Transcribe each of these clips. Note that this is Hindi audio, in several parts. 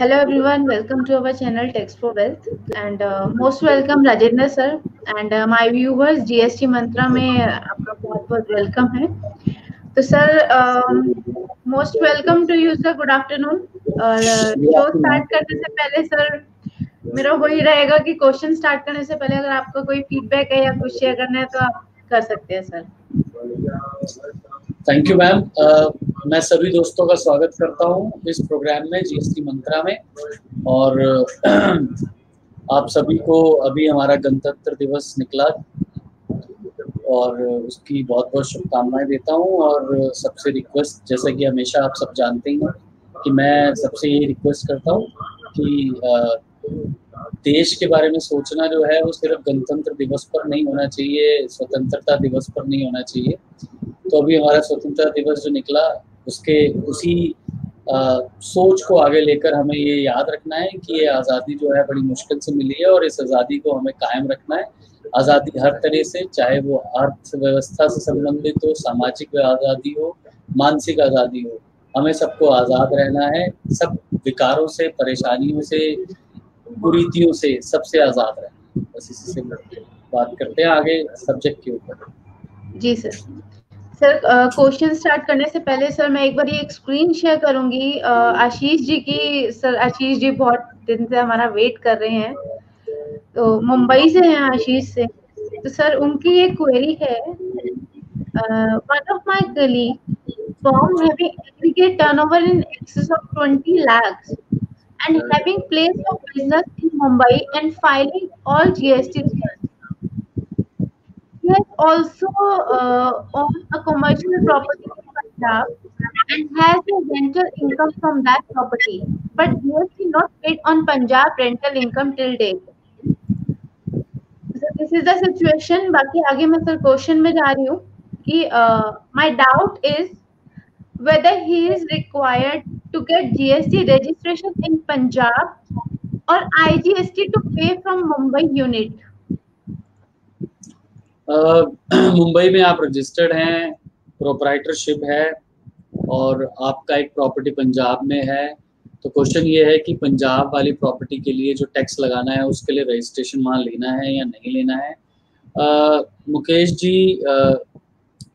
Hello everyone, welcome to our channel Text for Wealth and most welcome Rajendra sir and my viewers GST Mantra में आपका बहुत बहुत वेलकम है। तो sir most welcome to you sir, good afternoon. और शो स्टार्ट करने से पहले सर मेरा वही रहेगा कि क्वेश्चन स्टार्ट करने से पहले अगर आपका कोई फीडबैक है या कुछ शेयर करना है तो आप कर सकते हैं सर। Thank you ma'am. मैं सभी दोस्तों का स्वागत करता हूं इस प्रोग्राम में जीएसटी मंत्रा में। और आप सभी को अभी हमारा गणतंत्र दिवस निकला और उसकी बहुत बहुत शुभकामनाएं देता हूं। और सबसे रिक्वेस्ट, जैसा कि हमेशा आप सब जानते ही हैं कि मैं सबसे ये रिक्वेस्ट करता हूं कि देश के बारे में सोचना जो है वो सिर्फ गणतंत्र दिवस पर नहीं होना चाहिए, स्वतंत्रता दिवस पर नहीं होना चाहिए। तो अभी हमारा स्वतंत्रता दिवस जो निकला उसके उसी सोच को आगे लेकर हमें ये याद रखना है कि ये आज़ादी जो है बड़ी मुश्किल से मिली है और इस आज़ादी को हमें कायम रखना है। आज़ादी हर तरह से, चाहे वो अर्थव्यवस्था से संबंधित हो, सामाजिक आज़ादी हो, मानसिक आज़ादी हो, हमें सबको आज़ाद रहना है। सब विकारों से, परेशानियों से, कुरीतियों से सबसे आज़ाद रहना है। बस इसी से बात करते हैं आगे सब्जेक्ट के ऊपर। जी सर। सर क्वेश्चन स्टार्ट करने से पहले सर मैं एक बार ये एक स्क्रीन शेयर करूंगी आशीष जी की। सर आशीष जी बहुत दिन से हमारा वेट कर रहे हैं, तो मुंबई से हैं आशीष से। तो सर उनकी एक क्वेरी है, one of my colleague firm having aggregate turnover in excess of 20 lakhs and having place of business in Mumbai and filing all GST returns. He has also owned a commercial property in Punjab and has a rental income from that property, but GST not paid on Punjab rental income till date. So this is the situation. बाकी आगे मैं सर क्वेश्चन में जा रही हूँ कि my doubt is whether he is required to get GST registration in Punjab or IGST to pay from Mumbai unit. Mumbai में आप रजिस्टर्ड हैं, प्रोप्राइटरशिप है और आपका एक प्रॉपर्टी पंजाब में है। तो क्वेश्चन ये है कि पंजाब वाली प्रॉपर्टी के लिए जो टैक्स लगाना है उसके लिए रजिस्ट्रेशन वहाँ लेना है या नहीं लेना है। मुकेश जी,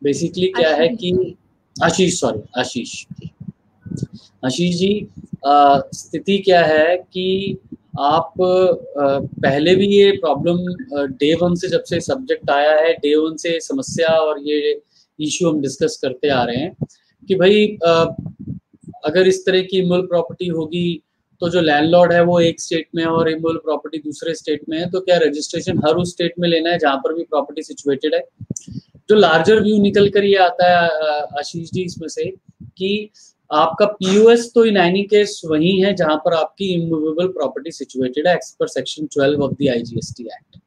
बेसिकली क्या है कि आशीष जी, स्थिति क्या है कि आप पहले भी ये प्रॉब्लम डे वन से, जब से सब्जेक्ट आया है, डे वन से समस्या और ये इशू हम डिस्कस करते आ रहे हैं कि भाई अगर इस तरह की इमूवेबल प्रॉपर्टी होगी तो जो लैंडलॉर्ड है वो एक स्टेट में है और इमूवेबल प्रॉपर्टी दूसरे स्टेट में है, तो क्या रजिस्ट्रेशन हर उस स्टेट में लेना है जहाँ पर भी प्रॉपर्टी सिचुएटेड है? जो लार्जर व्यू निकल कर ये आता है आशीष जी इसमें से कि आपका पीओएस तो इन एनी केस वही है जहां पर आपकी इमूवेबल प्रॉपर्टी सिचुएटेड है as per section 12 of the IGST act.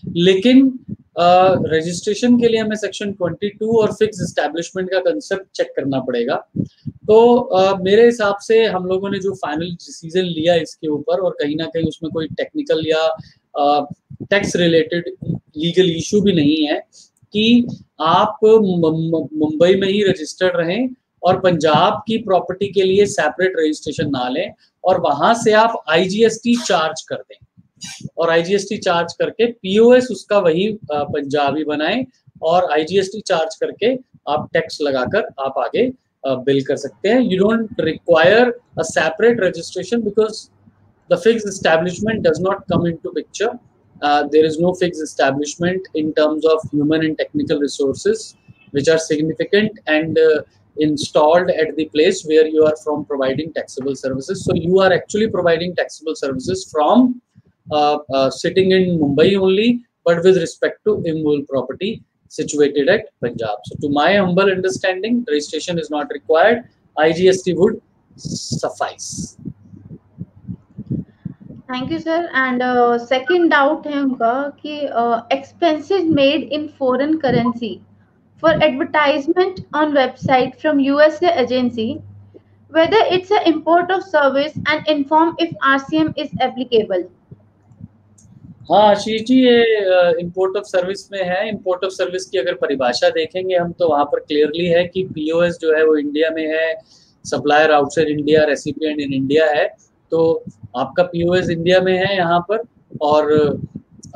लेकिन रजिस्ट्रेशन के लिए हमें सेक्शन 22 और फिक्स एस्टैब्लिशमेंट का कंसेप्ट चेक करना पड़ेगा। तो मेरे हिसाब से हम लोगों ने जो फाइनल डिसीजन लिया इसके ऊपर, और कहीं ना कहीं उसमें कोई टेक्निकल या टैक्स रिलेटेड लीगल इशू भी नहीं है कि आप मुंबई में ही रजिस्टर्ड रहें और पंजाब की प्रॉपर्टी के लिए सेपरेट रजिस्ट्रेशन ना लें और वहां से आप आईजीएसटी चार्ज कर दें और आईजीएसटी चार्ज करके पीओएस उसका वही पंजाबी बनाएं और आईजीएसटी चार्ज करके आप टैक्स लगाकर आप आगे बिल कर सकते हैं। You don't require a separate registration because the fixed establishment does not come into picture. There is no fixed establishment in terms of human and technical resources which are significant and installed at the place where you are from providing taxable services. So you are actually providing taxable services from sitting in Mumbai only, but with respect to immovable property situated at Punjab. So to my humble understanding, registration is not required. IGST would suffice. Thank you sir. And second doubt है उनका कि expenses made in foreign currency for advertisement on website from USA agency, whether it's a import of service and inform if RCM is applicable. हाँ आशीष जी, ये इंपोर्ट ऑफ सर्विस में है। इंपोर्ट ऑफ सर्विस की अगर परिभाषा देखेंगे हम तो वहाँ पर क्लियरली है कि पीओएस जो है वो इंडिया में है, supplier outside India, recipient in India है तो आपका पीओएस इंडिया में है यहाँ पर, और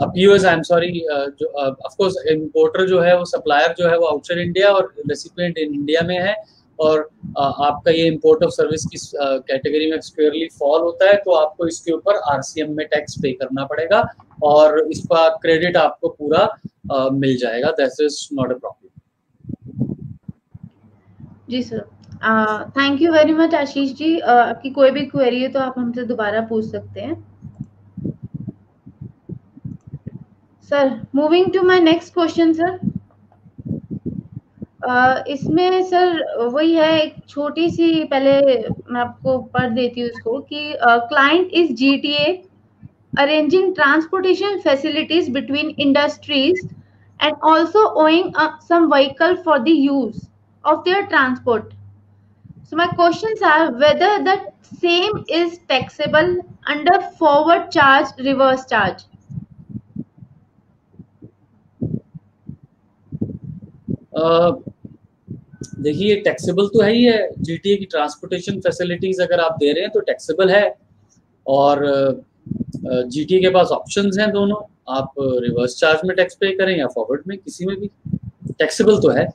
पीओएस आई एम सॉरी, जो ऑफ कोर्स इंपोर्टर जो है वो सप्लायर जो है वो आउटसाइड इंडिया और रेसिपिएंट इन इंडिया में है, और आपका ये इंपोर्ट ऑफ सर्विस की कैटेगरी में स्क्वेयरली फॉल होता है, तो आपको इसके ऊपर आरसीएम में टैक्स पे करना पड़ेगा और इसका क्रेडिट आपको पूरा मिल जाएगा। That is not a problem. जी sir, thank you very much Ashish ji. आपकी कोई भी क्वेरी है तो आप हमसे दोबारा पूछ सकते हैं। Sir, moving to my next question sir. इसमें सर वही है, एक छोटी सी, पहले मैं आपको पढ़ देती हूँ इसको कि client is GTA arranging transportation facilities between industries and also owing some vehicle for the use of their transport. So my questions are whether the same is taxable under forward charge, reverse charge. देखिए टैक्सेबल तो है ही है, जीटीए की ट्रांसपोर्टेशन फैसिलिटीज अगर आप दे रहे हैं तो टैक्सेबल है, और जीटीए के पास ऑप्शंस हैं दोनों, आप रिवर्स चार्ज में टैक्स पे करें या फॉरवर्ड में, किसी में भी टैक्सेबल तो है।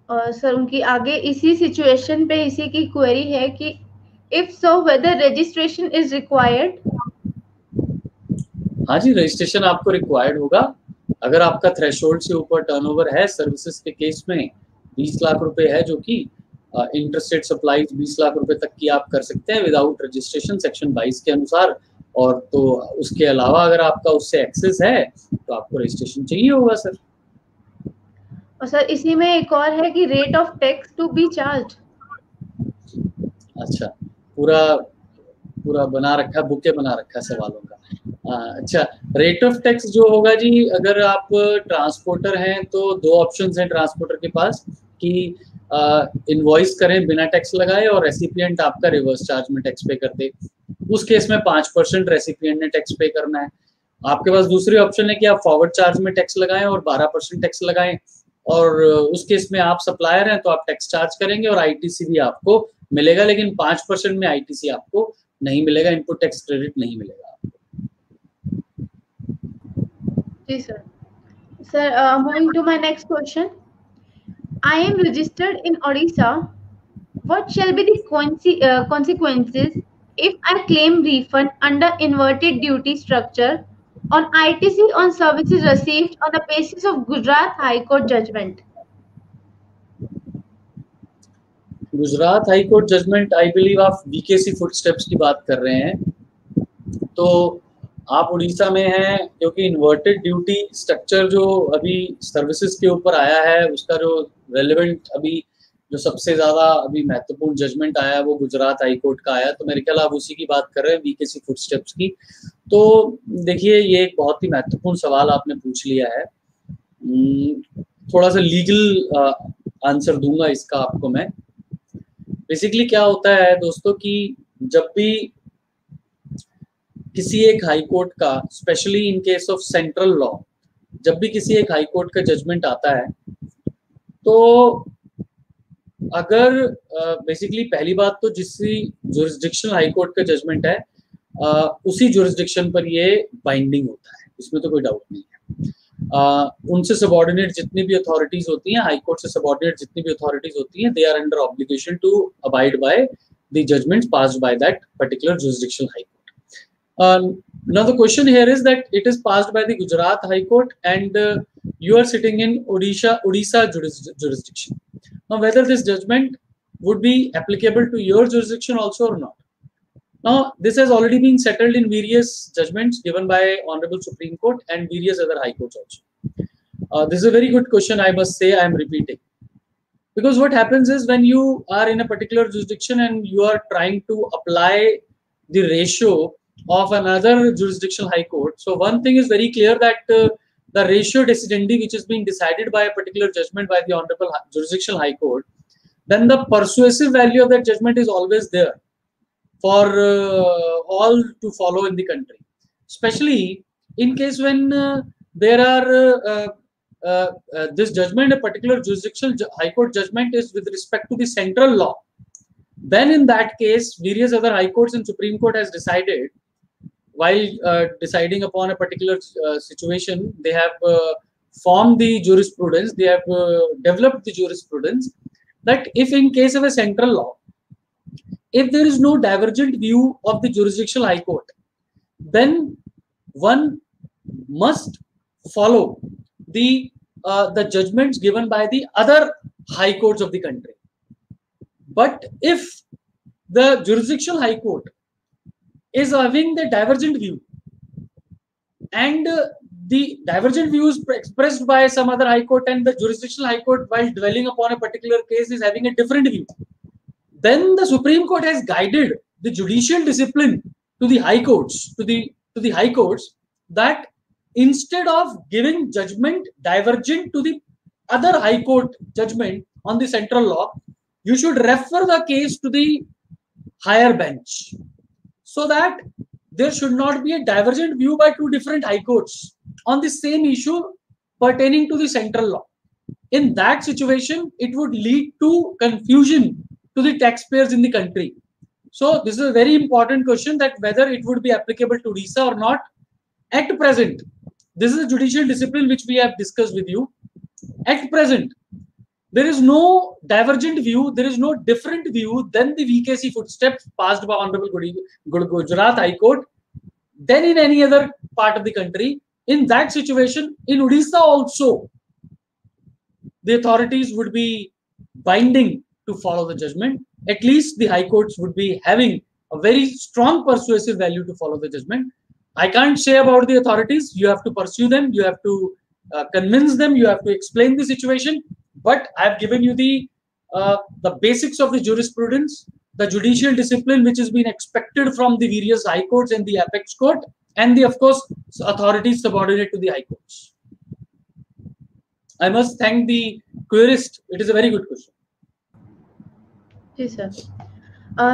और सर उनकी आगे इसी सिचुएशन पे इसी की क्वेरी है कि if so whether registration is required. हाँ जी, रजिस्ट्रेशन आपको रिक्वायर्ड होगा अगर आपका थ्रेशोल्ड से ऊपर टर्नओवर है। सर्विसेज के केस में 20 लाख रुपए है, जो कि इंटरस्टेट सप्लाईज 20 लाख रुपए तक की आप कर सकते हैं विदाउट रजिस्ट्रेशन सेक्शन 22 के अनुसार, और तो उसके अलावा अगर आपका उससे एक्सेस है तो आपको रजिस्ट्रेशन चाहिए होगा सर। और सर इसी में एक और है कि rate of tax to be charge. अच्छा, पूरा पूरा बना रखा, बुके बना रखा सवालों का। अच्छा, रेट ऑफ टैक्स जो होगा जी, अगर आप ट्रांसपोर्टर हैं तो दो ऑप्शंस हैं ट्रांसपोर्टर के पास कि इनवॉइस करें बिना टैक्स लगाए और रेसिपिएंट आपका रिवर्स चार्ज में टैक्स पे कर दे। उस केस में 5% रेसिपिएंट ने टैक्स पे करना है। आपके पास दूसरी ऑप्शन है कि आप फॉरवर्ड चार्ज में टैक्स लगाएं और 12% टैक्स लगाएं, और उस केस में आप सप्लायर हैं तो आप टैक्स चार्ज करेंगे और आईटीसी भी आपको मिलेगा, लेकिन 5% में आईटीसी आपको नहीं मिलेगा, इनपुट टैक्स क्रेडिट नहीं मिलेगा आपको। जी sir. Sir, moving to my next question. I am registered in Odisha. What shall be the consequences if I claim refund under inverted duty structure on ITC on services received on the basis of Gujarat High Court judgment? Gujarat High Court judgment, I believe आप वीकेसी फुटस्टेप्स की बात कर रहे हैं। तो आप उड़ीसा में हैं, क्योंकि इन्वर्टेड ड्यूटी स्ट्रक्चर जो अभी सर्विसेज के ऊपर आया है, उसका जो रेलेवेंट अभी जो सबसे ज्यादा अभी महत्वपूर्ण जजमेंट आया है वो गुजरात हाई कोर्ट का आया, तो मेरे ख्याल आप उसी की बात कर रहे हैं, वीकेसी फुटस्टेप्स की। तो देखिए, ये एक बहुत ही महत्वपूर्ण सवाल आपने पूछ लिया है। थोड़ा सा लीगल आंसर दूंगा इसका आपको मैं। बेसिकली क्या होता है दोस्तों कि जब भी किसी एक हाई कोर्ट का, specially in case of central law, जब भी किसी एक हाई कोर्ट का जजमेंट आता है, तो अगर बेसिकली पहली बात तो जिसकी जुरिस्डिक्शनल हाई कोर्ट का जजमेंट है उसी जुरिस्डिक्शन पर ये बाइंडिंग होता है, इसमें तो कोई डाउट नहीं है। उनसे सबऑर्डिनेट जितनी भी अथॉरिटीज होती हैं, हाई कोर्ट से सबऑर्डिनेट जितनी भी अथॉरिटीज होती हैं, they are under obligation to abide by the judgments passed by that particular jurisdictional High Court. Now the question here is that it is passed by the Gujarat High Court and you are sitting in Odisha jurisdiction. Now whether this judgment would be applicable to your jurisdiction also or not. Now this has already been settled in various judgments given by Honorable Supreme Court and various other high courts also. This is a very good question, I must say. I am repeating because what happens is when you are in a particular jurisdiction and you are trying to apply the ratio of another jurisdictional high court. So one thing is very clear that the ratio decidendi which is being decided by a particular judgment by the honorable jurisdictional high court, then the persuasive value of that judgment is always there for all to follow in the country, especially in case when there are this judgment, a particular jurisdictional high court judgment is with respect to the central law. then in that case various other high courts and Supreme Court has decided, while deciding upon a particular situation, they have formed the jurisprudence, they have developed the jurisprudence that if in case of a central law, if there is no divergent view of the jurisdictional high court, then one must follow the judgments given by the other high courts of the country. But if the jurisdictional high court is having the divergent view, and the divergent view is expressed by some other high court, and the jurisdictional high court, while dwelling upon a particular case, is having a different view, then the Supreme Court has guided the judicial discipline to the high courts, to the high courts, that instead of giving judgment divergent to the other high court judgment on the central law, you should refer the case to the higher bench, so that there should not be a divergent view by two different high courts on the same issue pertaining to the central law. In that situation, it would lead to confusion to the taxpayers in the country. So this is a very important question, that whether it would be applicable to RISA or not. At present, this is a judicial discipline which we have discussed with you. At present, there is no divergent view, there is no different view than the VKC footsteps passed by Honorable Gujarat High Court than in any other part of the country. In that situation, in Odisha also, the authorities would be binding to follow the judgment. At least the high courts would be having a very strong persuasive value to follow the judgment. I can't say about the authorities. You have to pursue them, you have to convince them, you have to explain the situation. But I have given you the basics of the jurisprudence, the judicial discipline which has been expected from the various high courts and the apex court, and the, of course, authorities subordinate to the high courts. I must thank the querist. It is a very good question. Yes, sir.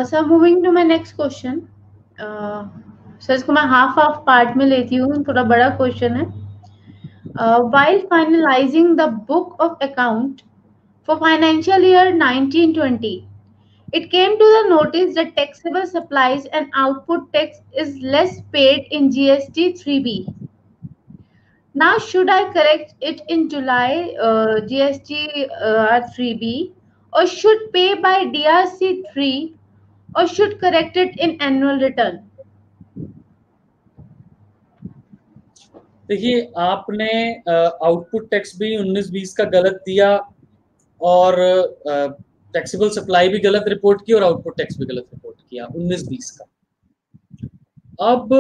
Sir, moving to my next question. Sir इसको मैं हाफ पार्ट में लेती हूँ, थोड़ा बड़ा क्वेश्चन है. While finalizing the book of account for financial year 1920, it came to the notice that taxable supplies and output tax is less paid in GST 3B. Now, should I correct it in July GST 3B, or should pay by DRC 3, or should correct it in annual return? देखिए, आपने आउटपुट टैक्स भी 19-20 का गलत दिया, और टैक्सेबल सप्लाई भी गलत रिपोर्ट की, और आउटपुट टैक्स भी गलत रिपोर्ट किया 19-20 का. अब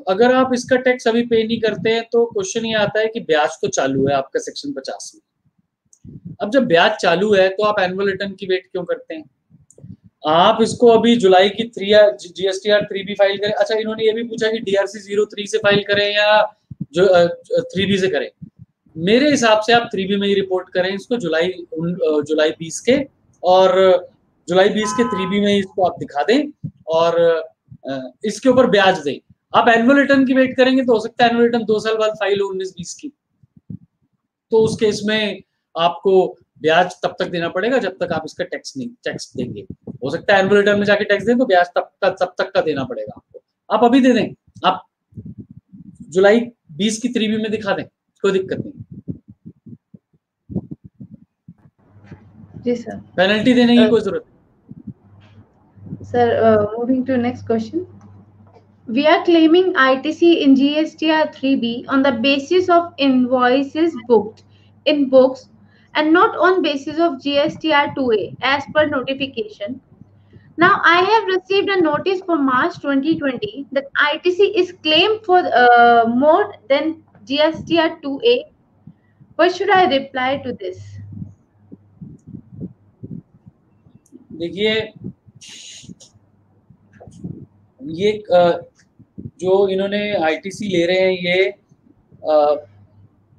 अगर आप इसका टैक्स अभी पे नहीं करते हैं, तो क्वेश्चन ये आता है कि ब्याज तो चालू है आपका सेक्शन 50 में. अब जब ब्याज चालू है, तो आप एनुअल रिटर्न की वेट क्यों करते हैं? आप इसको अभी जुलाई की GSTR 3B फाइल करें. अच्छा, इन्होंने ये भी पूछा कि DRC 03 से फाइल करें या जो 3B से करें. मेरे हिसाब से आप 3B में ही रिपोर्ट करें इसको, जुलाई 20 के, और जुलाई 20 के 3B में इसको आप दिखा दें, और इसके ऊपर ब्याज दें. आप एनुअल रिटर्न की वेट करेंगे तो हो सकता है एनुअल रिटर्न 2 साल बाद फाइल हो 19-20 की, तो उस केस में आपको ब्याज तब तक देना पड़ेगा जब तक आप इसका टैक्स देंगे. हो सकता है एनुअल रिटर्न में जाके टैक्स दें तो ब्याज तब तक का देना पड़ेगा आपको. आप अभी दे दें, आप जुलाई 20 की 3B में दिखा दें, कोई दिक्कत नहीं. जी सर. पेनल्टी देने की कोई जरूरत नहीं. Sir, moving to next question. We are claiming ITC in GSTR 3B on the basis of invoices booked in books and not on basis of GSTR 2A as per notification. Now, I have received a notice for March 2020 that ITC is claimed for more than GSTR 2A. What should I reply to this? देखिए, ये जो इन्होंने ITC ले रहे हैं, ये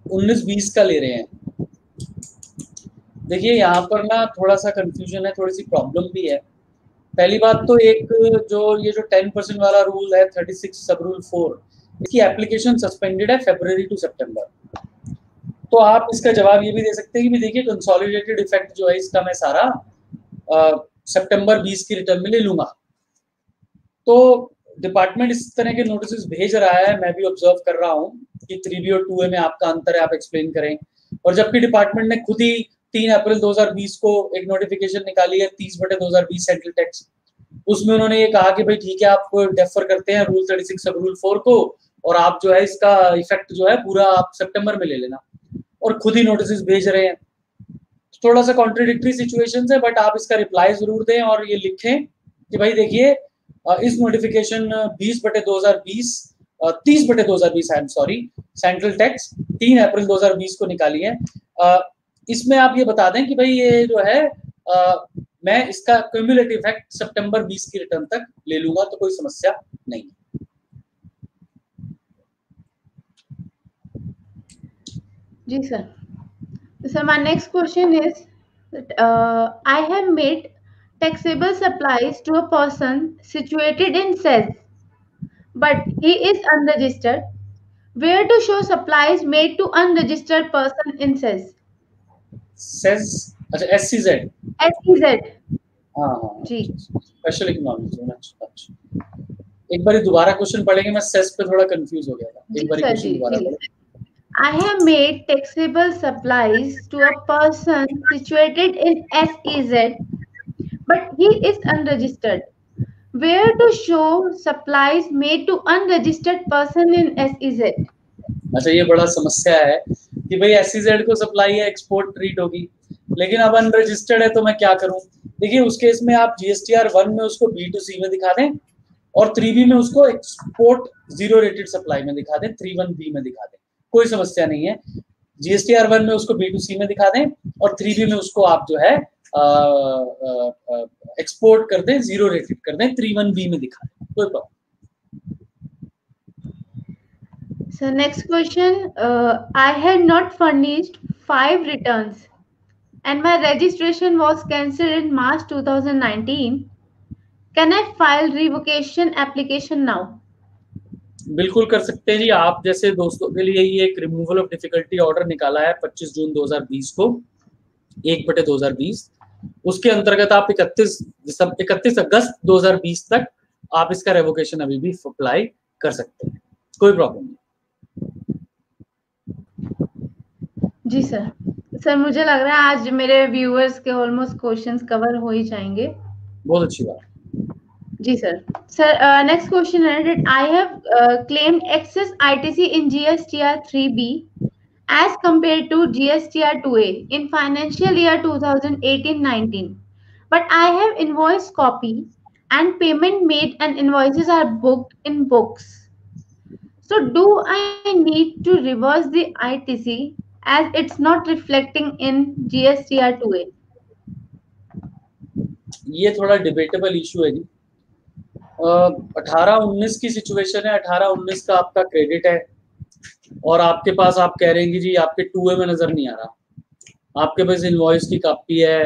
19-20 का ले रहे हैं. देखिए, यहाँ पर ना थोड़ा सा कंफ्यूजन है, थोड़ी सी प्रॉब्लम भी है. पहली बात तो एक ये जो 10% वाला रूल है 36 सब रूल 4, इसकी एप्लीकेशन सस्पेंडेड है फरवरी टू सितंबर. तो आप इसका जवाब ये भी दे सकते हैं कि देखिए कंसोलिडेटेड इफेक्ट जो है इसका मैं सारा सितंबर 20 की रिटर्न में ले लूंगा। तो डिपार्टमेंट इस तरह के नोटिस भेज रहा है, मैं भी ऑब्जर्व कर रहा हूँ कि 3B और 2A में आपका अंतर है, आप एक्सप्लेन करें। और जबकि डिपार्टमेंट ने खुद ही 3 अप्रैल 2020 को एक नोटिफिकेशन निकाली है 30/2020 सेंट्रल टैक्स, उसमें उन्होंने ये कहा कि भाई ठीक है आप डेफर करते हैं रूल 36 सब रूल 4 को, और आप जो है इसका इफेक्ट जो है पूरा आप सितंबर में ले लेना, और खुद ही नोटिस भेज रहे हैं। थोड़ा सा कॉन्ट्रडिक्टरी सिचुएशंस है, बट आप इसका रिप्लाई जरूर दें और ये लिखें कि भाई देखिए इस notification 20/2020 30/2020 I am sorry central tax 3 अप्रैल 2020 को निकाली है। इसमें आप ये बता दें कि भाई ये जो है मैं इसका क्यूमुलेटिव इफेक्ट सितंबर 20 की रिटर्न तक ले लूंगा, तो कोई समस्या नहीं। जी sir. So my next question is that I have made taxable supplies to a person situated in SEZ, but he is unregistered. Where to show supplies made to unregistered person in SEZ? Says अच्छा SCZ SEZ हाँ हाँ जी स्पेशल इकोनॉमिक जोन। अच्छा एक बार दोबारा क्वेश्चन पढ़ेंगे, मैं सेस पे थोड़ा कंफ्यूज हो गया था, एक बार क्वेश्चन दोबारा पढ़ें। I have made taxable supplies to a person situated in SEZ, but he is unregistered. Where to show supplies made to unregistered person in SEZ? अच्छा ये बड़ा समस्या है कि भाई SEZ को सप्लाई है एक्सपोर्ट ट्रीट होगी, लेकिन अब अनरजिस्टर्ड है तो मैं क्या करूं। देखिए उस केस में आप GSTR 1 में उसको B2C में दिखा दें और 3B में उसको एक्सपोर्ट जीरो रेटेड सप्लाई में दिखा दें, 31B में दिखा दें, कोई समस्या नहीं है। GSTR 1 में उसको B2C में दिखा दें और 3B में उसको आप जो है एक्सपोर्ट कर दें, जीरो रेटेड कर दें, 31B में दिखा दें, कोई problem. So next question, I had not furnished 5 returns and my registration was cancelled in March 2019. Can I file revocation application now? बिल्कुल कर सकते हैं जी। आप जैसे दोस्तों के लिए ये एक रिमूवल ऑफ डिफिकल्टी ऑर्डर निकाला है 25 जून 2020 को 1/2020, उसके अंतर्गत आप 31 अगस्त 2020 तक आप इसका रेवोकेशन अभी भी अप्लाई कर सकते हैं, कोई प्रॉब्लम नहीं। जी सर। सर मुझे लग रहा है आज मेरे व्यूअर्स के ऑलमोस्ट क्वेश्चंस कवर हो ही जाएंगे। बहुत अच्छी बात। जी सर। सर नेक्स्ट क्वेश्चन है that I have claimed excess ITC in GSTR 3B as compared to GSTR 2A in financial year 2018-19, but I have invoice copy and payment made and invoices are booked in books. So do I need to reverse the ITC as it's not reflecting in GSTR 2A? ये थोड़ा डिबेटेबल इशू है जी। 18-19 की सिचुएशन है, 18-19 का आपका क्रेडिट है और आपके पास आप कह रहे हैं कि जी आपके 2A में नजर नहीं आ रहा, आपके पास इनवॉइस की कॉपी है,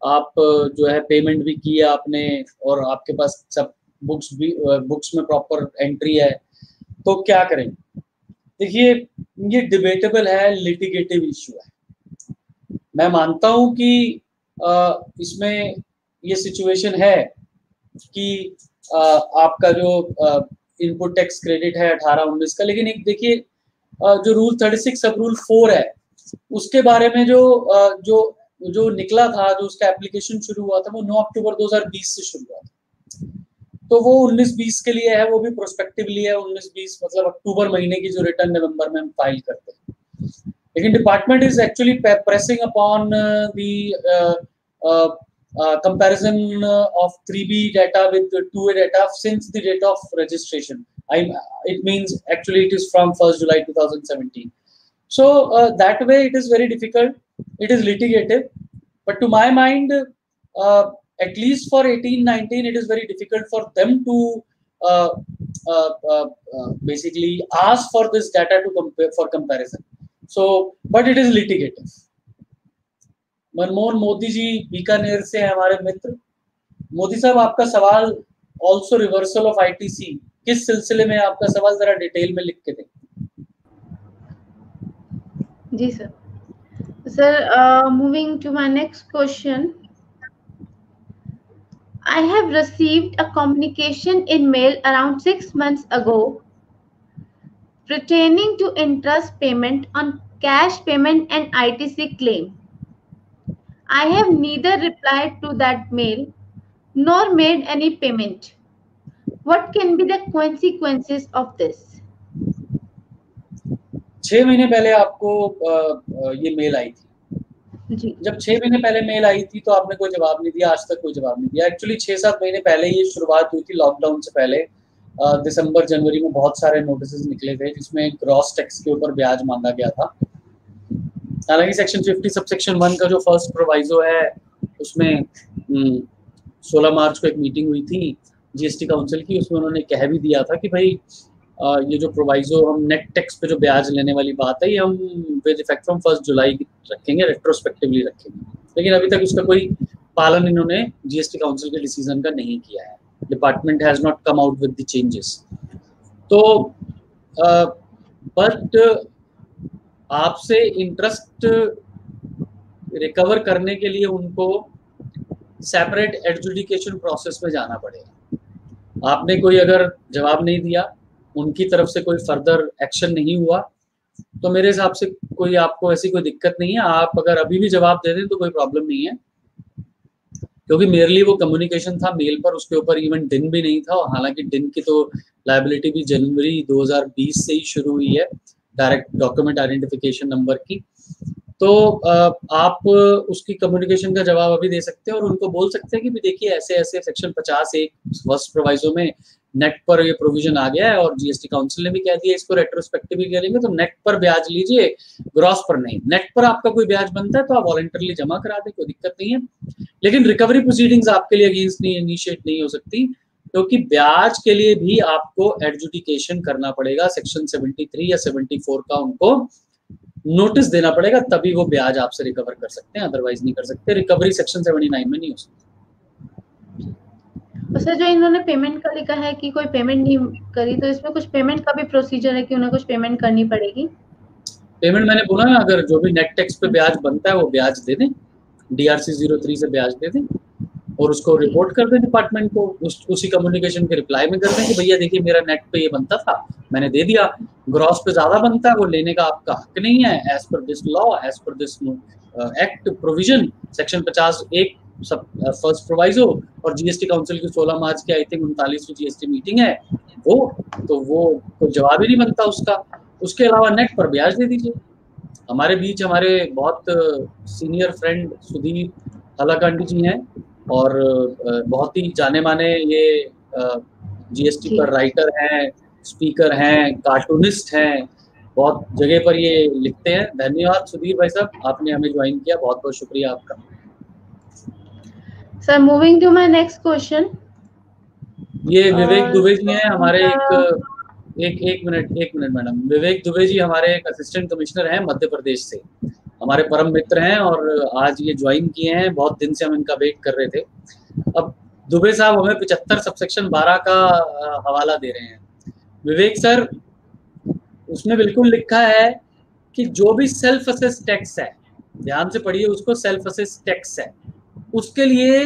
आप जो है पेमेंट भी की है आपने और आपके पास सब बुक्स में प्रॉपर एंट्री है, तो क्या करें। देखिए ये डिबेटेबल है, लिटिगेटिव इशू है। मैं मानता हूं कि इसमें ये सिचुएशन है कि आपका जो इनपुट टैक्स क्रेडिट है 18-19 का, लेकिन एक देखिए जो रूल 36 सब रूल 4 है उसके बारे में जो निकला था, जो उसका एप्लीकेशन शुरू हुआ था वो 9 अक्टूबर 2020 से शुरू हुआ था, तो वो 19-20 के लिए है, वो भी प्रोस्पेक्टिवली है। 19-20 मतलब अक्टूबर महीने की जो रिटर्न नवंबर में हम फाइल करते हैं, लेकिन department is actually pressing upon comparison of 3B data with 2A data since the date of registration. It means actually it is from 1st July 2017. So that way it is very difficult, it is litigative, but to my mind at least for 18-19 it is very difficult for them to basically ask for this data to compare for comparison. So but it is litigative. Manmohan Modi ji Bikaner से हैं हमारे मित्र। मोदी साहब आपका सवाल ऑल्सो रिवर्सल ऑफ आईटीसी किस सिलसिले में आपका सवाल जरा डिटेल में लिख के दें। जी sir. Sir moving to my next question, I have received a communication in mail around 6 months ago pertaining to interest payment on cash payment and ITC claim. I have neither replied to that mail nor made any payment. What can be the consequences of this? 6 महीने पहले आपको ये मेल आई थी। जी। जब 6 महीने पहले मेल आई थी तो आपने कोई जवाब नहीं दिया, आज तक कोई जवाब नहीं दिया। एक्चुअली 6-7 महीने पहले ये शुरुआत हुई थी, लॉकडाउन से पहले दिसंबर जनवरी में बहुत सारे नोटिसेस निकले थे जिसमें ग्रॉस टैक्स के ऊपर ब्याज मांगा गया था। हालांकि सेक्शन 50 सबसेक्शन 1 का जो फर्स्ट प्रोवाइजो है उसमें 16 मार्च को एक मीटिंग हुई थी जीएसटी काउंसिल की, उसमें उन्होंने कह भी दिया था कि भाई ये जो प्रोवाइजो हम नेट टैक्स पे जो ब्याज लेने वाली बात है ये हम विद इफेक्ट फ्रॉम 1 जुलाई रखेंगे, रेट्रोस्पेक्टिवली रखेंगे। लेकिन अभी तक उसका कोई पालन इन्होंने जीएसटी काउंसिल के डिसीजन का नहीं किया है। Department has not come out with the changes. तो बट आपसे इंटरेस्ट रिकवर करने के लिए उनको सेपरेट एडजुडिकेशन प्रोसेस में जाना पड़ेगा। आपने कोई अगर जवाब नहीं दिया, उनकी तरफ से कोई फर्दर एक्शन नहीं हुआ, तो मेरे हिसाब से कोई आपको ऐसी कोई दिक्कत नहीं है। आप अगर अभी भी जवाब दे दें तो कोई प्रॉब्लम नहीं है, क्योंकि मेरे लिए वो कम्युनिकेशन था मेल पर, उसके ऊपर इवन दिन भी नहीं था। और हालांकि दिन की तो लायबिलिटी भी जनवरी 2020 से ही शुरू हुई है, डायरेक्ट डॉक्यूमेंट आइडेंटिफिकेशन नंबर की। तो आप उसकी कम्युनिकेशन का जवाब अभी दे सकते हैं और उनको बोल सकते हैं कि भी देखिए ऐसे ऐसे सेक्शन 50(1) फर्स्ट प्रोवाइजो में नेट पर ये प्रोविजन आ गया है और जीएसटी काउंसिल ने भी कह दिया इसको रेट्रोस्पेक्टिवली करेंगे, तो नेट पर ब्याज लीजिए, ग्रॉस पर नहीं। नेट पर आपका कोई ब्याज बनता है तो आप वॉलंटरली जमा करा दें, कोई दिक्कत नहीं है। लेकिन रिकवरी प्रोसीडिंग्स आपके लिए अगेंस्ट नहीं इनिशिएट नहीं हो सकती, क्योंकि ब्याज के लिए भी आपको एडजुडिकेशन करना पड़ेगा। सेक्शन 73 या 74 का उनको नोटिस देना पड़ेगा, तभी वो ब्याज आपसे रिकवर कर सकते हैं, अदरवाइज नहीं कर सकते। रिकवरी सेक्शन 79 में नहीं हो सकती। सर जो इन्होंने पेमेंट का लिखा है कि कोई पेमेंट नहीं करी, तो इसमें कुछ पेमेंट का भी प्रोसीजर है कि उन्हें कुछ पेमेंट करनी पड़ेगी? पेमेंट मैंने बोला ना, अगर जो भी नेट टैक्स पे ब्याज बनता है वो ब्याज दे दें, DRC 03 से ब्याज दे दें और उसको रिपोर्ट कर दें डिपार्टमेंट को। उसी कम्युनिकेशन के रिप्लाई में कर दें कि भैया देखिए मेरा नेट पे ये बनता था, मैंने दे दिया, ग्रॉस पे ज्यादा बनता है वो लेने का आपका हक नहीं है, as per this law, as per this act provision section 50(1) sub first proviso और जीएसटी काउंसिल की 16 मार्च की आई थिंक 39वीं जीएसटी मीटिंग है वो, तो वो कोई जवाब ही नहीं बनता उसका। उसके अलावा नेट पर ब्याज दे दीजिए। हमारे बीच हमारे बहुत सीनियर फ्रेंड सुधीर हलाकांडी जी हैं और बहुत ही जाने माने ये जीएसटी पर राइटर हैं, स्पीकर हैं, कार्टूनिस्ट हैं, बहुत जगह पर ये लिखते हैं। धन्यवाद सुधीर भाई साहब, आपने हमें ज्वाइन किया, बहुत बहुत शुक्रिया आपका। Sir moving to my next question. ये विवेक दुबे जी हैं हमारे एक मिनट मैडम। विवेक दुबे जी हमारे एक असिस्टेंट कमिश्नर हैं मध्य प्रदेश से, हमारे परम मित्र हैं और आज ये ज्वाइन किए हैं। बहुत दिन से हम इनका वेट कर रहे थे। अब दुबे साहब हमें 75 सबसेक्शन 12 का हवाला दे रहे हैं। विवेक सर, उसमें बिल्कुल लिखा है कि जो भी सेल्फ असेस टैक्स है, ध्यान से पढ़िए उसको, सेल्फ असेस टैक्स है, उसके लिए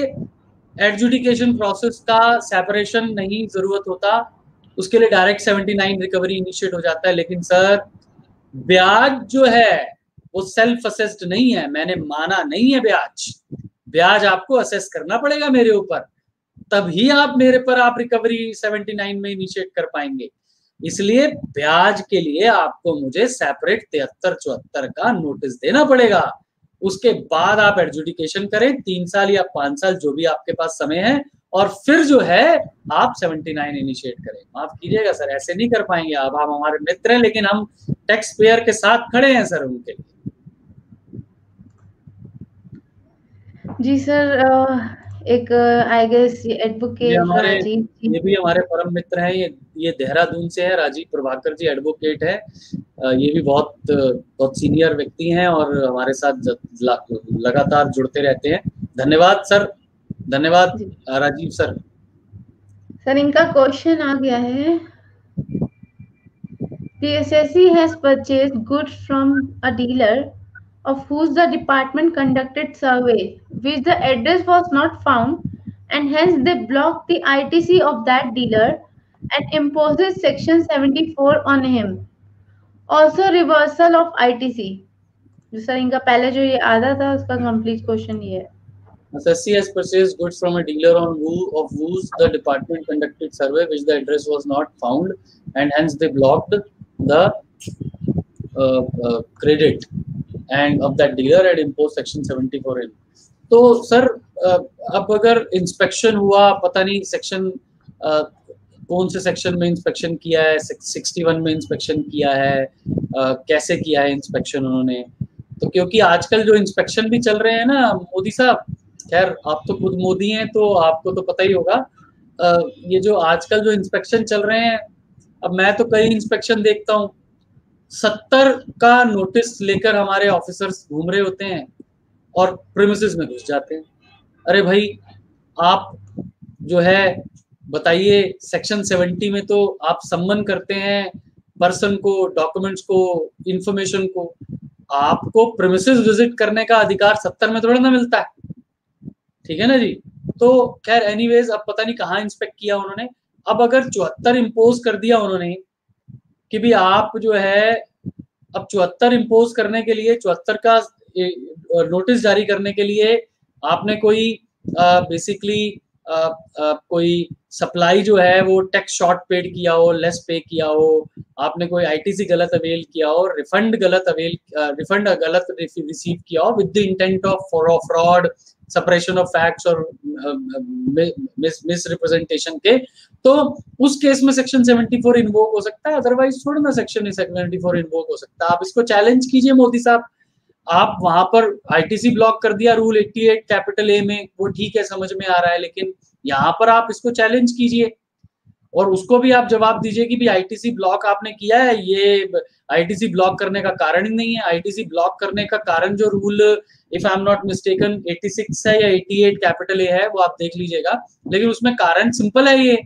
एडजुडिकेशन प्रोसेस का सेपरेशन नहीं जरूरत होता, उसके लिए डायरेक्ट 79 रिकवरी इनिशिएट हो जाता है। लेकिन सर ब्याज जो है वो सेल्फ असेस्ड नहीं है, मैंने माना नहीं है ब्याज आपको असेस करना पड़ेगा मेरे ऊपर, तभी आप मेरे पर आप रिकवरी 79 में इनिशिएट कर पाएंगे। इसलिए ब्याज के लिए आपको मुझे सेपरेट 73-74 का नोटिस देना पड़ेगा, उसके बाद आप एडजुडिकेशन करें, 3 साल या 5 साल जो भी आपके पास समय है, और फिर जो है आप 79 इनिशिएट करें। माफ कीजिएगा सर, ऐसे नहीं कर पाएंगे आप हमारे मित्र हैं, लेकिन हम टैक्स पेयर के साथ खड़े हैं सर उनके लिए। जी सर, एक आई गेस एडवोकेट राजीव जी, ये भी हमारे परम मित्र हैं, ये देहरादून से है, राजीव प्रभाकर जी एडवोकेट है। ये भी बहुत सीनियर व्यक्ति हैं और हमारे साथ लगातार जुड़ते रहते हैं। धन्यवाद सर, धन्यवाद राजीव सर। सर इनका क्वेश्चन आ गया है, PSSC has purchased goods from a dealer of whose the department conducted survey which the address was not found and hence they block the ITC of that dealer and imposes section 74 on him. Also reversal of ITC. जो सर इनका पहले जो ये आधा था उसका कंप्लीट क्वेश्चन ये है. Assessee has purchased goods from a dealer of whose the department conducted survey which the address was not found, and hence they blocked the credit and of that dealer and imposed section 74 in. तो सर अब अगर इंस्पेक्शन हुआ, पता नहीं सेक्शन कौन से सेक्शन में इंस्पेक्शन किया है, 61 में इंस्पेक्शन किया है, कैसे किया है इंस्पेक्शन उन्होंने, तो क्योंकि आजकल जो इंस्पेक्शन भी चल रहे हैं ना मोदी साहब, खैर आप तो खुद मोदी हैं तो आपको तो पता ही होगा, ये जो आजकल जो इंस्पेक्शन चल रहे हैं, अब मैं तो कई इंस्पेक्शन देखता हूँ, 70 का नोटिस लेकर हमारे ऑफिसर्स घूम रहे होते हैं और प्रीमिसेस में घुस जाते हैं। अरे भाई आप जो है बताइए, सेक्शन 70 में तो आप सम्मन करते हैं पर्सन को, डॉक्यूमेंट्स को, इंफॉर्मेशन को, आपको प्रीमिसेस विजिट करने का अधिकार 70 में थोड़ा ना मिलता है, ठीक है ना जी। तो खैर एनीवेज, अब पता नहीं कहाँ इंस्पेक्ट किया उन्होंने। अब अगर 74 इम्पोज कर दिया उन्होंने कि भी आप जो है, अब 74 इम्पोज करने के लिए, 74 का नोटिस जारी करने के लिए आपने कोई बेसिकली कोई सप्लाई जो है वो टैक्स शॉर्ट पेड किया हो, लेस पे किया हो, आपने कोई आईटीसी गलत अवेल किया हो, रिफंड गलत रिसीव किया हो with the intent of fraud, separation of facts और मिस रिप्रेजेंटेशन के, तो उस केस में सेक्शन 74 इन्वोक हो सकता है, अदरवाइज थोड़ा ना सेक्शन 74 इन्वोक हो सकता है। आप इसको चैलेंज कीजिए मोदी साहब, आप वहां पर आईटीसी ब्लॉक कर दिया रूल 88 कैपिटल ए में, वो ठीक है, समझ में आ रहा है, लेकिन यहाँ पर आप इसको चैलेंज कीजिए और उसको भी आप जवाब दीजिए कि भी आईटीसी ब्लॉक आपने किया है, ये आईटीसी ब्लॉक करने का कारण ही नहीं है। आईटीसी ब्लॉक करने का कारण जो rule, if I am not mistaken 86 है या 88 कैपिटल ए है, वो आप देख लीजिएगा, लेकिन उसमें कारण सिंपल है ये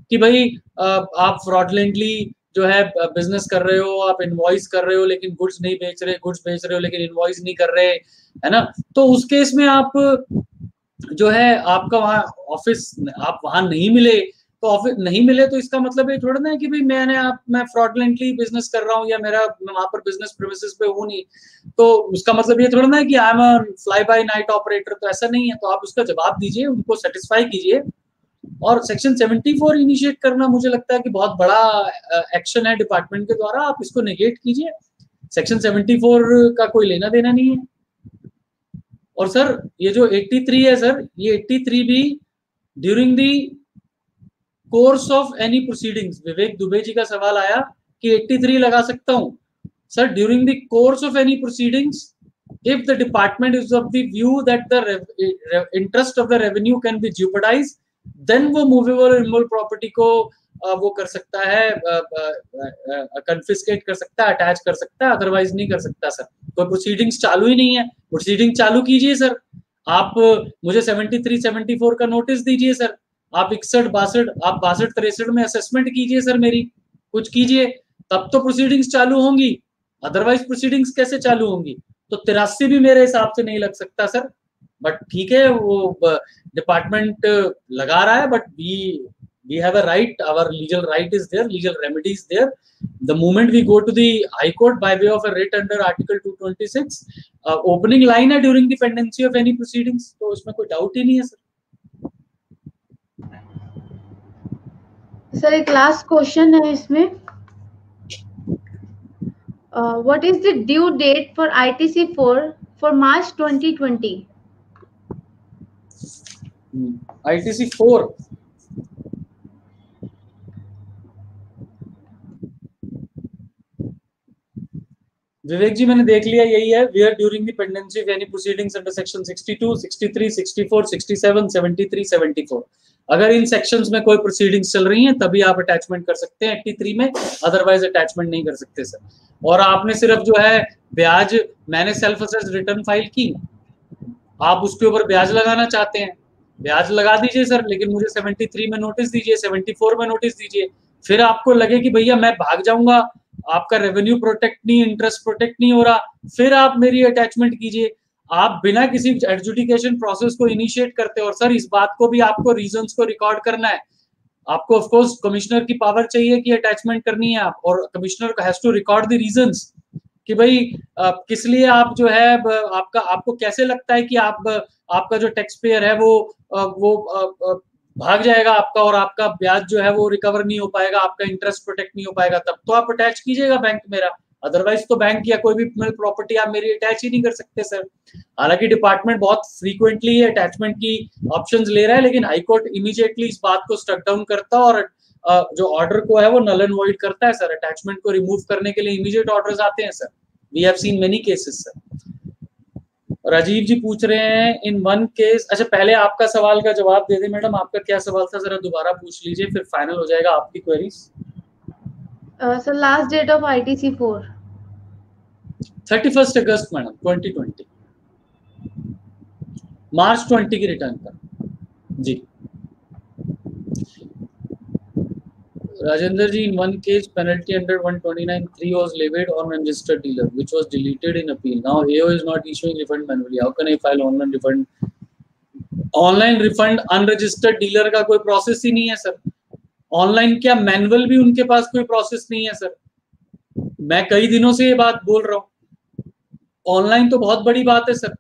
कि भाई आप फ्रॉडलेंटली जो है बिजनेस कर रहे हो, आप इनवॉइस कर रहे हो लेकिन गुड्स नहीं बेच रहे, गुड्स बेच रहे हो लेकिन इनवॉइस नहीं कर रहे, है ना। तो उस केस में आप जो है, आपका वहाँ ऑफिस, आप वहां नहीं मिले, तो ऑफिस नहीं मिले तो इसका मतलब ये थोड़ा ना है कि भाई मैं फ्रॉडलेंटली बिजनेस कर रहा हूँ या मेरा वहां पर बिजनेस प्रीमिसेस पे हूँ नहीं, तो उसका मतलब ये थोड़ा ना है कि I am a fly bye night operator, तो ऐसा नहीं है। तो आप उसका जवाब दीजिए, उनको सेटिस्फाई कीजिए, और सेक्शन 74 इनिशिएट करना मुझे लगता है कि बहुत बड़ा एक्शन है डिपार्टमेंट के द्वारा, आप इसको नेगेट कीजिए। सेक्शन 74 का कोई लेना देना नहीं है। और सर ये जो 83 है सर, ये 83 भी during the course of any proceedings, Vivek Dubey ji का सवाल आया कि 83 लगा सकता हूं sir, during the course of any proceedings, if the department is of the view that the interest of the revenue can be jeopardized, then वो मूवेबल और इमूवेबल प्रॉपर्टी को वो कर सकता है, कन्फिस्केट कर सकता है, अटैच कर सकता है, अदरवाइज नहीं कर सकता सर। कोई प्रोसीडिंग्स चालू ही नहीं है, प्रोसीडिंग चालू कीजिए सर। आप मुझे 73 74 का नोटिस दीजिए सर, आप 61 62, आप 62 63 में असेसमेंट कीजिए सर, मेरी कुछ कीजिए, तब तो प्रोसीडिंग्स चालू होंगी, अदरवाइज प्रोसीडिंग्स कैसे चालू होंगी। तो 83 भी मेरे हिसाब से नहीं लग सकता सर, बट ठीक है, वो डिपार्टमेंट लगा रहा है, but we have a right, our legal right is there, legal remedy is there. The moment we go to the High Court by way of a writ under Article 226, opening line है during the pendency of any proceedings, तो उसमें कोई डाउट ही नहीं है सर। सर एक लास्ट क्वेश्चन है इसमें, what is the due date for ITC4 for March 2020? ITC4 विवेक जी मैंने देख लिया, यही है, where during the pendency of any proceedings under section 62, 63, 64, 67, 73, 74, अगर इन सेक्शंस में कोई प्रोसीडिंग्स चल रही हैं तभी आप अटैचमेंट कर सकते हैं 83 में, अदरवाइज अटैचमेंट नहीं कर सकते सर। और आपने सिर्फ जो है ब्याज, मैंने सेल्फ असेस्ड रिटर्न फाइल की, आप उसके ऊपर ब्याज लगाना चाहते हैं, ब्याज लगा दीजिए सर, लेकिन मुझे 73 में नोटिस दीजिए, 74 में नोटिस दीजिए। फिर आपको लगे कि भैया मैं भाग जाऊंगा, आपका रेवेन्यू प्रोटेक्ट नहीं, इंटरेस्ट प्रोटेक्ट नहीं हो रहा, फिर आप मेरी अटैचमेंट कीजिए। आप बिना किसी एडजुडिकेशन प्रोसेस को इनिशिएट करते हो, और सर इस बात को भी आपको रीजंस को रिकॉर्ड करना है। आपको ऑफ कोर्स कमिश्नर की पावर चाहिए कि अटैचमेंट करनी है आप, और commissioner has to record the reasons कि भाई किस लिए आप जो है आपका, आपको कैसे लगता है कि आपका जो टैक्स पेयर है वो भाग जाएगा आपका, और आपका ब्याज जो है वो रिकवर नहीं हो पाएगा, आपका इंटरेस्ट प्रोटेक्ट नहीं हो पाएगा, तब तो आप अटैच कीजिएगा बैंक मेरा। अदरवाइज तो बैंक या कोई भी प्रॉपर्टी आप मेरी अटैच ही नहीं कर सकते सर। हालांकि डिपार्टमेंट बहुत फ्रीक्वेंटली अटैचमेंट की ऑप्शंस ले रहा है, लेकिन हाईकोर्ट इमीडिएटली इस बात को स्ट्रक डाउन करता है और जो ऑर्डर को है वो नल एंड वॉइड करता है सर। अटैचमेंट को रिमूव करने के लिए इमीडिएट ऑर्डर्स आते हैं sir. We have seen many cases sir. Rajeev ji पूछ रहे हैं इन वन केस, अच्छा पहले आपका सवाल का जवाब दे दे मैडम, आपका क्या सवाल था जरा दोबारा पूछ लीजिए, फिर फाइनल हो जाएगा आपकी queries. Sir last date of ITC 4 31 August madam 2020, March 20 की रिटर्न पर जी। Rajendra ji, in one case, penalty under 129(3) was levied on unregistered dealer, which was deleted in appeal. Now AO is not issuing refund manually. How can I file online refund? Online refund unregistered dealer का कोई प्रोसेस ही नहीं है सर। ऑनलाइन क्या मैनुअल भी उनके पास कोई प्रोसेस नहीं है सर। मैं कई दिनों से ये बात बोल रहा हूँ, ऑनलाइन तो बहुत बड़ी बात है सर,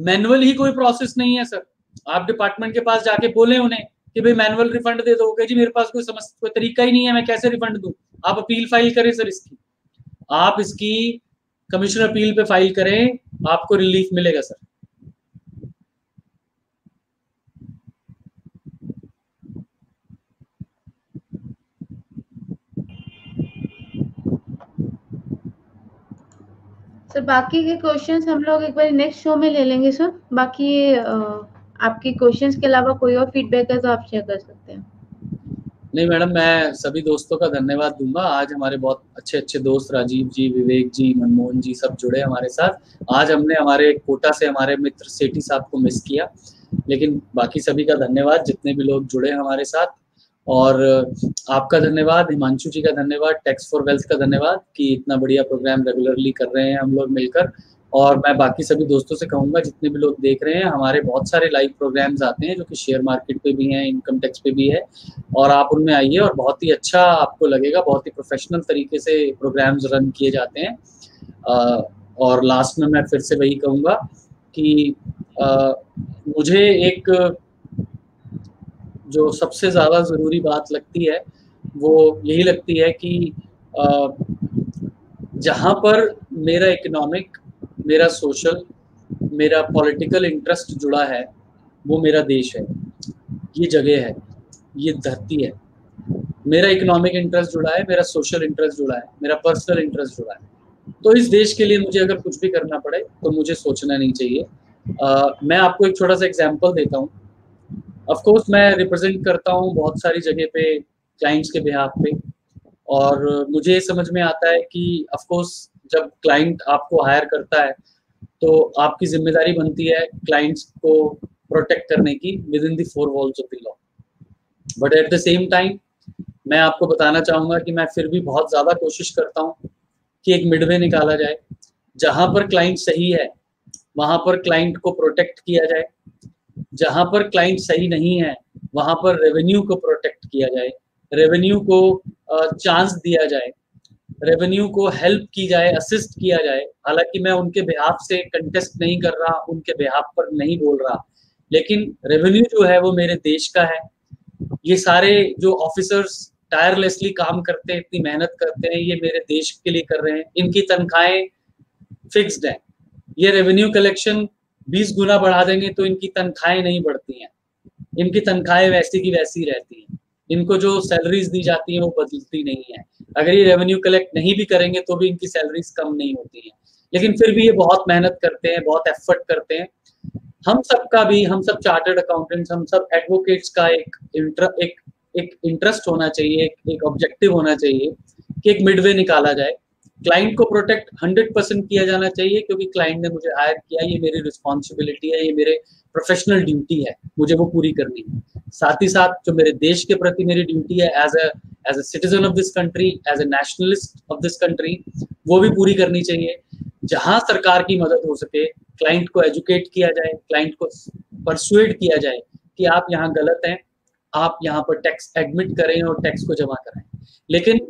मैनुअल ही कोई प्रोसेस नहीं है सर। आप डिपार्टमेंट के पास जाके बोले उन्हें कि भाई मैनुअल रिफंड दे दो, जी मेरे पास कोई तरीका ही नहीं है, मैं कैसे रिफंड दूं। आप अपील फाइल करें सर इसकी, आप इसकी कमिश्नर अपील पे फाइल करें, आपको रिलीफ मिलेगा सर। सर बाकी के क्वेश्चंस हम लोग एक बार नेक्स्ट शो में ले लेंगे सर। बाकी आपके क्वेश्चंस के अलावा कोई और फीडबैक है तो आप शेयर कर सकते हैं। नहीं मैडम, मैं सभी दोस्तों का धन्यवाद दूंगा। आज हमारे बहुत अच्छे अच्छे दोस्त राजीव जी, विवेक जी, मनमोहन जी सब जुड़े हमारे साथ। आज हमने हमारे कोटा से हमारे मित्र सेठी साहब को मिस किया, लेकिन बाकी सभी का धन्यवाद जितने भी लोग जुड़े हमारे साथ। और आपका धन्यवाद, हिमांशु जी का धन्यवाद, टैक्स फॉर वेल्थ का धन्यवाद कि इतना बढ़िया प्रोग्राम रेगुलरली कर रहे हैं हम लोग मिलकर। और मैं बाकी सभी दोस्तों से कहूँगा जितने भी लोग देख रहे हैं, हमारे बहुत सारे लाइव प्रोग्राम्स आते हैं जो कि शेयर मार्केट पे भी हैं, इनकम टैक्स पे भी है, और आप उनमें आइए और बहुत ही अच्छा आपको लगेगा। बहुत ही प्रोफेशनल तरीके से प्रोग्राम्स रन किए जाते हैं। और लास्ट में मैं फिर से वही कहूँगा कि मुझे एक जो सबसे ज़्यादा ज़रूरी बात लगती है वो यही लगती है कि जहाँ पर मेरा इकोनॉमिक, मेरा सोशल, मेरा पॉलिटिकल इंटरेस्ट जुड़ा है वो मेरा देश है, ये जगह है, ये धरती है। मेरा इकोनॉमिक इंटरेस्ट जुड़ा है, मेरा सोशल इंटरेस्ट जुड़ा है, मेरा पर्सनल इंटरेस्ट जुड़ा है। तो इस देश के लिए मुझे अगर कुछ भी करना पड़े तो मुझे सोचना नहीं चाहिए। मैं आपको एक छोटा सा एग्जांपल देता हूँ। ऑफ कोर्स मैं रिप्रेजेंट करता हूँ बहुत सारी जगह पे क्लाइंट्स के बिहाफ पे, और मुझे समझ में आता है कि ऑफ कोर्स जब क्लाइंट आपको हायर करता है तो आपकी जिम्मेदारी बनती है क्लाइंट्स को प्रोटेक्ट करने की with in the four walls of the law. But at the same time मैं आपको बताना चाहूँगा कि मैं फिर भी बहुत ज़्यादा कोशिश करता हूँ कि एक मिडवे निकाला जाए। जहाँ पर क्लाइंट सही है वहाँ पर क्लाइंट को प्रोटेक्ट किया जाए, जहाँ पर क्लाइंट सही नहीं है वहाँ पर रेवेन्यू को प्रोटेक्ट किया जाए, रेवेन्यू को चांस दिया जाए, रेवेन्यू को हेल्प की जाए, असिस्ट किया जाए। हालांकि मैं उनके बिहाफ से कंटेस्ट नहीं कर रहा, उनके बिहाफ पर नहीं बोल रहा, लेकिन रेवेन्यू जो है वो मेरे देश का है। ये सारे जो ऑफिसर्स टायरलेसली काम करते हैं, इतनी मेहनत करते हैं, ये मेरे देश के लिए कर रहे हैं। इनकी तनख्वाहें फिक्स्ड है। ये रेवेन्यू कलेक्शन 20 गुना बढ़ा देंगे तो इनकी तनख्वाहें नहीं बढ़ती हैं, इनकी तनख्वाहें वैसी की वैसी रहती हैं। इनको जो सैलरीज दी जाती हैं वो बदलती नहीं है। अगर ये रेवेन्यू कलेक्ट नहीं भी करेंगे तो भी इनकी सैलरीज कम नहीं होती हैं, लेकिन फिर भी ये बहुत मेहनत करते हैं, बहुत एफर्ट करते हैं। हम सब का भी, हम सब चार्टर्ड अकाउंटेंट्स, हम सब एडवोकेट्स का एक इंटरेस्ट होना चाहिए, एक ऑब्जेक्टिव होना चाहिए कि एक मिडवे निकाला जाए। क्लाइंट को प्रोटेक्ट 100% किया जाना चाहिए, क्योंकि क्लाइंट ने मुझे हायर किया, ये मेरी रिस्पॉन्सिबिलिटी है, ये मेरे प्रोफेशनल ड्यूटी है, मुझे वो पूरी करनी है। साथ ही साथ जो मेरे देश के प्रति मेरी ड्यूटी है as a citizen of this country, as a nationalist of this country, वो भी पूरी करनी चाहिए। जहां सरकार की मदद हो सके क्लाइंट को एजुकेट किया जाए, क्लाइंट को परसुएड किया जाए कि आप यहाँ गलत हैं, आप यहाँ पर टैक्स एडमिट करें और टैक्स को जमा कराएं। लेकिन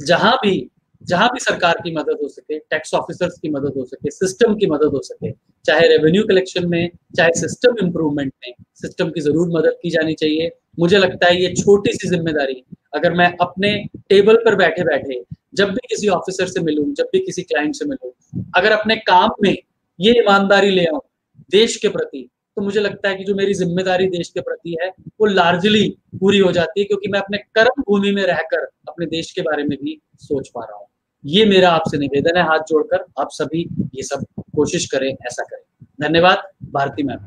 जहां भी सरकार की मदद हो सके, टैक्स ऑफिसर्स की मदद हो सके, सिस्टम की मदद हो सके, चाहे रेवेन्यू कलेक्शन में, चाहे सिस्टम इम्प्रूवमेंट में, सिस्टम की जरूर मदद की जानी चाहिए। मुझे लगता है ये छोटी सी जिम्मेदारी, अगर मैं अपने टेबल पर बैठे बैठे जब भी किसी ऑफिसर से मिलूं, जब भी किसी क्लाइंट से मिलूं, अगर अपने काम में ये ईमानदारी ले आऊं देश के प्रति, तो मुझे लगता है कि जो मेरी जिम्मेदारी देश के प्रति है वो लार्जली पूरी हो जाती है, क्योंकि मैं अपने कर्म भूमि में रहकर अपने देश के बारे में भी सोच पा रहा हूँ। ये मेरा आपसे निवेदन है, हाथ जोड़कर आप सभी ये सब कोशिश करें, ऐसा करें। धन्यवाद भारती मैम।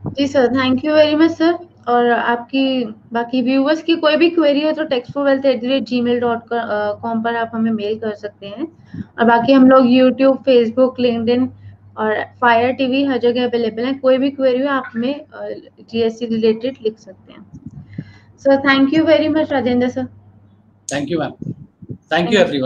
जी sir, thank you very much sir. और आपकी बाकी व्यूवर्स की कोई भी क्वेरी हो तो textforwealth@gmail.com पर आप हमें मेल कर सकते हैं। और बाकी हम लोग यूट्यूब, फेसबुक, लिंक्डइन और फायर टीवी हर जगह अवेलेबल है। कोई भी क्वेरी हो आप हमें जीएसटी रिलेटेड लिख सकते हैं। Sir thank you very much Rajendra sir. Thank you ma'am, thank you everyone.